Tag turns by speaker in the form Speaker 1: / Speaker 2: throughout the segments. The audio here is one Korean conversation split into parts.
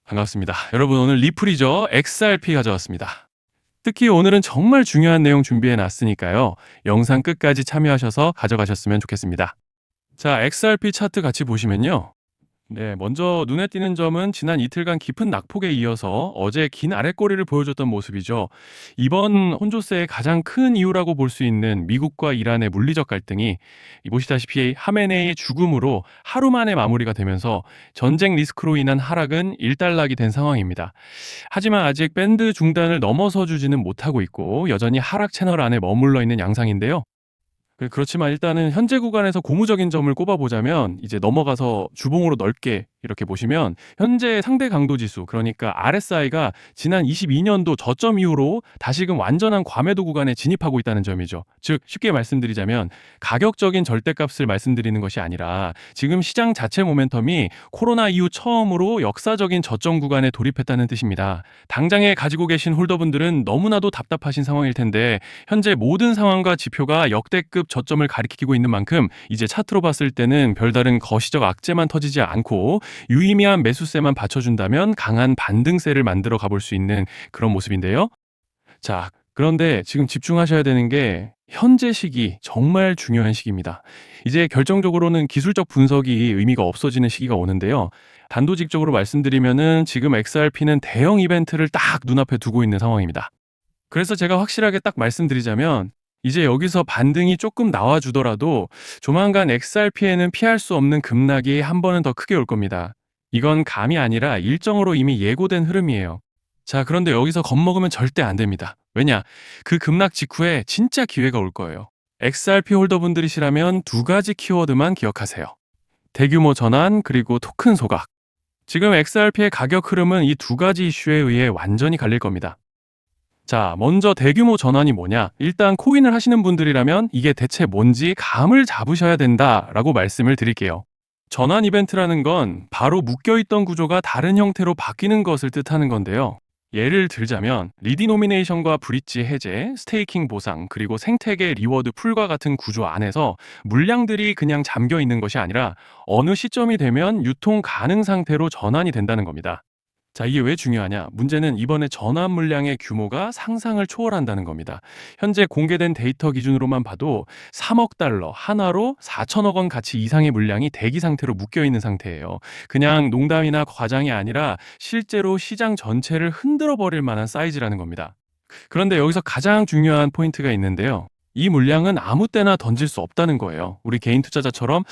Speaker 1: 반갑습니다. 여러분 오늘 리플이죠. XRP 가져왔습니다. 특히 오늘은 정말 중요한 내용 준비해 놨으니까요. 영상 끝까지 참여하셔서 가져가셨으면 좋겠습니다. 자, XRP 차트 같이 보시면요. 네, 먼저 눈에 띄는 점은 지난 이틀간 깊은 낙폭에 이어서 어제 긴 아랫꼬리를 보여줬던 모습이죠. 이번 혼조세의 가장 큰 이유라고 볼 수 있는 미국과 이란의 물리적 갈등이 보시다시피 하메네이의 죽음으로 하루 만에 마무리가 되면서 전쟁 리스크로 인한 하락은 일단락이 된 상황입니다. 하지만 아직 밴드 중단을 넘어서 주지는 못하고 있고 여전히 하락 채널 안에 머물러 있는 양상인데요. 그렇지만 일단은 현재 구간에서 고무적인 점을 꼽아보자면 이제 넘어가서 주봉으로 넓게 이렇게 보시면 현재 상대 강도 지수, 그러니까 RSI가 지난 22년도 저점 이후로 다시금 완전한 과매도 구간에 진입하고 있다는 점이죠. 즉 쉽게 말씀드리자면 가격적인 절대값을 말씀드리는 것이 아니라 지금 시장 자체 모멘텀이 코로나 이후 처음으로 역사적인 저점 구간에 돌입했다는 뜻입니다. 당장에 가지고 계신 홀더분들은 너무나도 답답하신 상황일 텐데 현재 모든 상황과 지표가 역대급 저점을 가리키고 있는 만큼 이제 차트로 봤을 때는 별다른 거시적 악재만 터지지 않고 유의미한 매수세만 받쳐준다면 강한 반등세를 만들어 가볼 수 있는 그런 모습인데요. 자, 그런데 지금 집중하셔야 되는 게 현재 시기 정말 중요한 시기입니다. 이제 결정적으로는 기술적 분석이 의미가 없어지는 시기가 오는데요. 단도직적으로 말씀드리면은 지금 XRP는 대형 이벤트를 딱 눈앞에 두고 있는 상황입니다. 그래서 제가 확실하게 딱 말씀드리자면 이제 여기서 반등이 조금 나와주더라도 조만간 XRP에는 피할 수 없는 급락이 한 번은 더 크게 올 겁니다. 이건 감이 아니라 일정으로 이미 예고된 흐름이에요. 자, 그런데 여기서 겁먹으면 절대 안 됩니다. 왜냐? 그 급락 직후에 진짜 기회가 올 거예요. XRP 홀더분들이시라면 두 가지 키워드만 기억하세요. 대규모 전환 그리고 토큰 소각. 지금 XRP의 가격 흐름은 이 두 가지 이슈에 의해 완전히 갈릴 겁니다. 자, 먼저 대규모 전환이 뭐냐? 일단 코인을 하시는 분들이라면 이게 대체 뭔지 감을 잡으셔야 된다라고 말씀을 드릴게요. 전환 이벤트라는 건 바로 묶여있던 구조가 다른 형태로 바뀌는 것을 뜻하는 건데요. 예를 들자면 리디노미네이션과 브릿지 해제, 스테이킹 보상, 그리고 생태계 리워드 풀과 같은 구조 안에서 물량들이 그냥 잠겨 있는 것이 아니라 어느 시점이 되면 유통 가능 상태로 전환이 된다는 겁니다. 자, 이게 왜 중요하냐? 문제는 이번에 전환 물량의 규모가 상상을 초월한다는 겁니다. 현재 공개된 데이터 기준으로만 봐도 3억 달러, 하나로 4천억 원 가치 이상의 물량이 대기 상태로 묶여 있는 상태예요. 그냥 농담이나 과장이 아니라 실제로 시장 전체를 흔들어 버릴 만한 사이즈라는 겁니다. 그런데 여기서 가장 중요한 포인트가 있는데요. 이 물량은 아무 때나 던질 수 없다는 거예요. 우리 개인 투자자처럼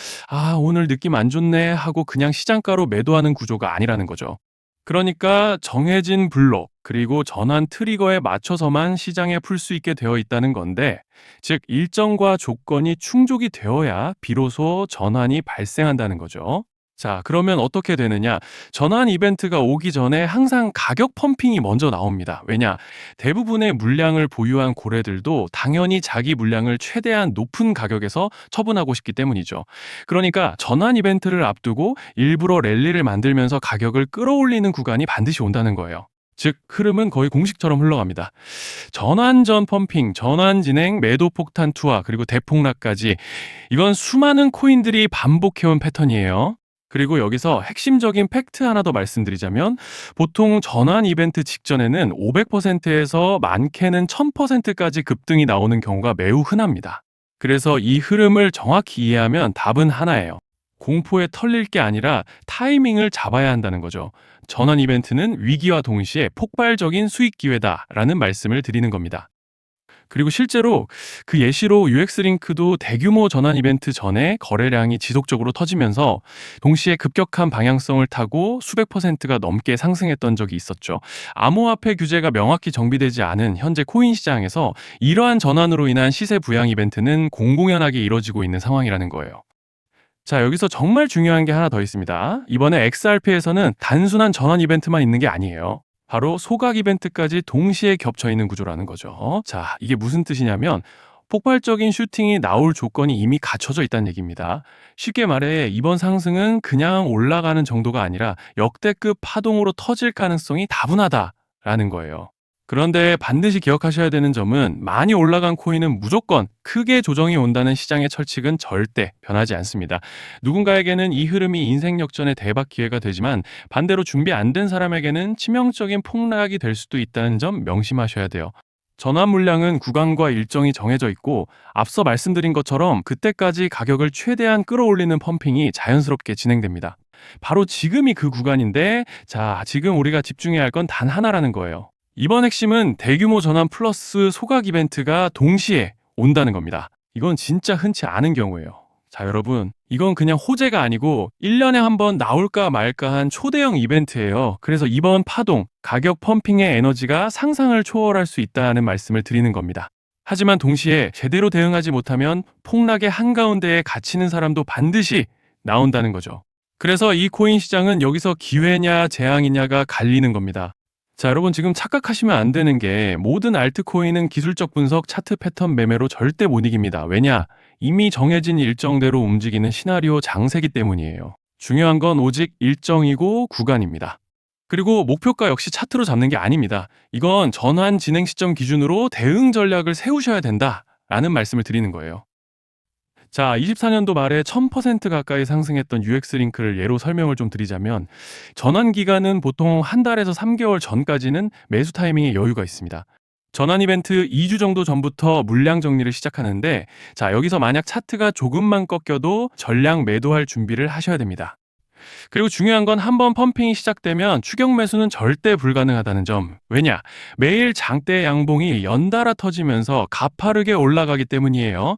Speaker 1: 오늘 느낌 안 좋네 하고 그냥 시장가로 매도하는 구조가 아니라는 거죠. 그러니까 정해진 블록 그리고 전환 트리거에 맞춰서만 시장에 풀 수 있게 되어 있다는 건데, 즉 일정과 조건이 충족이 되어야 비로소 전환이 발생한다는 거죠. 자, 그러면 어떻게 되느냐? 전환 이벤트가 오기 전에 항상 가격 펌핑이 먼저 나옵니다. 왜냐? 대부분의 물량을 보유한 고래들도 당연히 자기 물량을 최대한 높은 가격에서 처분하고 싶기 때문이죠. 그러니까 전환 이벤트를 앞두고 일부러 랠리를 만들면서 가격을 끌어올리는 구간이 반드시 온다는 거예요. 즉 흐름은 거의 공식처럼 흘러갑니다. 전환 전 펌핑, 전환 진행, 매도 폭탄 투하, 그리고 대폭락까지, 이건 수많은 코인들이 반복해온 패턴이에요. 그리고 여기서 핵심적인 팩트 하나 더 말씀드리자면 보통 전환 이벤트 직전에는 500%에서 많게는 1000%까지 급등이 나오는 경우가 매우 흔합니다. 그래서 이 흐름을 정확히 이해하면 답은 하나예요. 공포에 털릴 게 아니라 타이밍을 잡아야 한다는 거죠. 전환 이벤트는 위기와 동시에 폭발적인 수익 기회다라는 말씀을 드리는 겁니다. 그리고 실제로 그 예시로 UX링크도 대규모 전환 이벤트 전에 거래량이 지속적으로 터지면서 동시에 급격한 방향성을 타고 수백 퍼센트가 넘게 상승했던 적이 있었죠. 암호화폐 규제가 명확히 정비되지 않은 현재 코인 시장에서 이러한 전환으로 인한 시세 부양 이벤트는 공공연하게 이뤄지고 있는 상황이라는 거예요. 자, 여기서 정말 중요한 게 하나 더 있습니다. 이번에 XRP에서는 단순한 전환 이벤트만 있는 게 아니에요. 바로 소각 이벤트까지 동시에 겹쳐 있는 구조라는 거죠. 자, 이게 무슨 뜻이냐면 폭발적인 슈팅이 나올 조건이 이미 갖춰져 있다는 얘기입니다. 쉽게 말해 이번 상승은 그냥 올라가는 정도가 아니라 역대급 파동으로 터질 가능성이 다분하다라는 거예요. 그런데 반드시 기억하셔야 되는 점은 많이 올라간 코인은 무조건 크게 조정이 온다는 시장의 철칙은 절대 변하지 않습니다. 누군가에게는 이 흐름이 인생 역전의 대박 기회가 되지만 반대로 준비 안 된 사람에게는 치명적인 폭락이 될 수도 있다는 점 명심하셔야 돼요. 전환 물량은 구간과 일정이 정해져 있고 앞서 말씀드린 것처럼 그때까지 가격을 최대한 끌어올리는 펌핑이 자연스럽게 진행됩니다. 바로 지금이 그 구간인데 자, 지금 우리가 집중해야 할 건 단 하나라는 거예요. 이번 핵심은 대규모 전환 플러스 소각 이벤트가 동시에 온다는 겁니다. 이건 진짜 흔치 않은 경우예요. 자, 여러분, 이건 그냥 호재가 아니고 1년에 한 번 나올까 말까 한 초대형 이벤트예요. 그래서 이번 파동, 가격 펌핑의 에너지가 상상을 초월할 수 있다는 말씀을 드리는 겁니다. 하지만 동시에 제대로 대응하지 못하면 폭락의 한가운데에 갇히는 사람도 반드시 나온다는 거죠. 그래서 이 코인 시장은 여기서 기회냐 재앙이냐가 갈리는 겁니다. 자, 여러분 지금 착각하시면 안 되는 게 모든 알트코인은 기술적 분석, 차트 패턴 매매로 절대 못 이깁니다. 왜냐? 이미 정해진 일정대로 움직이는 시나리오 장세기 때문이에요. 중요한 건 오직 일정이고 구간입니다. 그리고 목표가 역시 차트로 잡는 게 아닙니다. 이건 전환 진행 시점 기준으로 대응 전략을 세우셔야 된다라는 말씀을 드리는 거예요. 자, 24년도 말에 1000% 가까이 상승했던 UX링크를 예로 설명을 좀 드리자면 전환 기간은 보통 한 달에서 3개월 전까지는 매수 타이밍에 여유가 있습니다. 전환 이벤트 2주 정도 전부터 물량 정리를 시작하는데 자, 여기서 만약 차트가 조금만 꺾여도 전량 매도할 준비를 하셔야 됩니다. 그리고 중요한 건 한번 펌핑이 시작되면 추격 매수는 절대 불가능하다는 점. 왜냐? 매일 장대 양봉이 연달아 터지면서 가파르게 올라가기 때문이에요.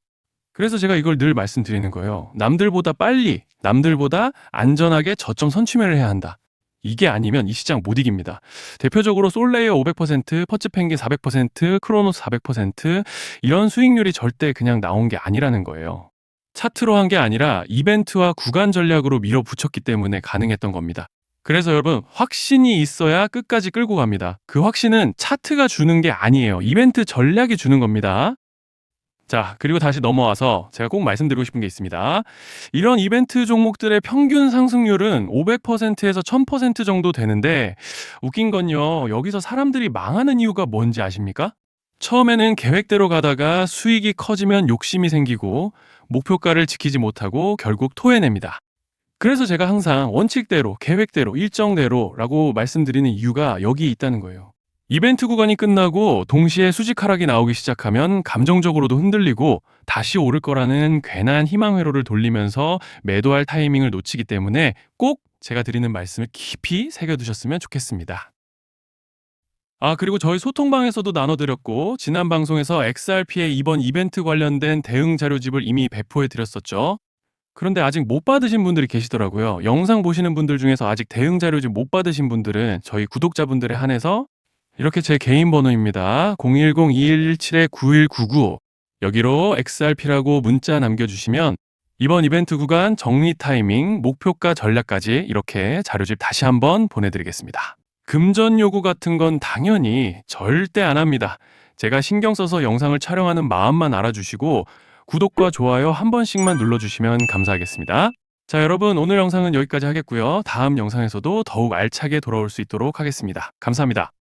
Speaker 1: 그래서 제가 이걸 늘 말씀드리는 거예요. 남들보다 빨리, 남들보다 안전하게 저점 선취매를 해야 한다. 이게 아니면 이 시장 못 이깁니다. 대표적으로 솔레이어 500%, 퍼치펭귄 400%, 크로노스 400% 이런 수익률이 절대 그냥 나온 게 아니라는 거예요. 차트로 한 게 아니라 이벤트와 구간 전략으로 밀어붙였기 때문에 가능했던 겁니다. 그래서 여러분 확신이 있어야 끝까지 끌고 갑니다. 그 확신은 차트가 주는 게 아니에요. 이벤트 전략이 주는 겁니다. 자, 그리고 다시 넘어와서 제가 꼭 말씀드리고 싶은 게 있습니다. 이런 이벤트 종목들의 평균 상승률은 500%에서 1000% 정도 되는데 웃긴 건요. 여기서 사람들이 망하는 이유가 뭔지 아십니까? 처음에는 계획대로 가다가 수익이 커지면 욕심이 생기고 목표가를 지키지 못하고 결국 토해냅니다. 그래서 제가 항상 원칙대로, 계획대로, 일정대로라고 말씀드리는 이유가 여기 있다는 거예요. 이벤트 구간이 끝나고 동시에 수직 하락이 나오기 시작하면 감정적으로도 흔들리고 다시 오를 거라는 괜한 희망 회로를 돌리면서 매도할 타이밍을 놓치기 때문에 꼭 제가 드리는 말씀을 깊이 새겨두셨으면 좋겠습니다. 아, 그리고 저희 소통방에서도 나눠드렸고 지난 방송에서 XRP의 이번 이벤트 관련된 대응 자료집을 이미 배포해 드렸었죠. 그런데 아직 못 받으신 분들이 계시더라고요. 영상 보시는 분들 중에서 아직 대응 자료집 못 받으신 분들은 저희 구독자분들에 한해서 이렇게 제 개인 번호입니다. 010-2117-9199 여기로 XRP라고 문자 남겨주시면 이번 이벤트 구간 정리 타이밍, 목표가 전략까지 이렇게 자료집 다시 한번 보내드리겠습니다. 금전 요구 같은 건 당연히 절대 안 합니다. 제가 신경 써서 영상을 촬영하는 마음만 알아주시고 구독과 좋아요 한 번씩만 눌러주시면 감사하겠습니다. 자, 여러분 오늘 영상은 여기까지 하겠고요. 다음 영상에서도 더욱 알차게 돌아올 수 있도록 하겠습니다. 감사합니다.